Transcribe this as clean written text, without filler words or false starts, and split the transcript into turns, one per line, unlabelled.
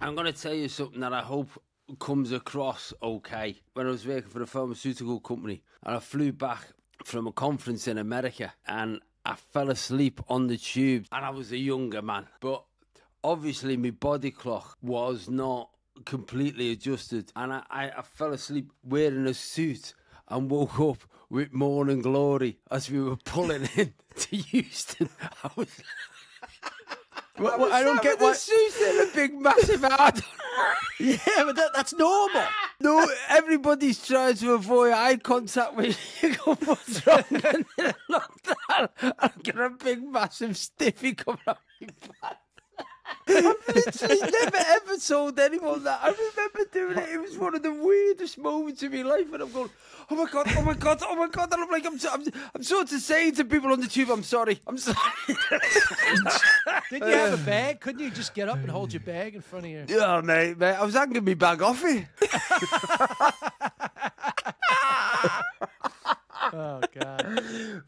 I'm going to tell you something that I hope comes across okay. When I was working for a pharmaceutical company, and I flew back from a conference in America, and I fell asleep on the tube, and I was a younger man. But obviously, my body clock was not completely adjusted, and I fell asleep wearing a suit and woke up with morning glory as we were pulling in to Houston. I was...
I don't get
what
what.
suit and a big massive heart.
Yeah, but that's normal.
No, everybody's trying to avoid eye contact when you go, what's wrong? And then I look down and I get a big massive stiffy coming out my back. I've literally never ever told anyone that. I remember doing it. It was one of the weirdest moments in my life, and I'm going, oh my god, oh my god, oh my god. And I'm like, I'm sort of saying to people on the tube, I'm sorry.
Didn't you have a bag? Couldn't you just get up and hold your bag in front of you?
Yeah, mate, I was hanging my bag off it.
Oh, God.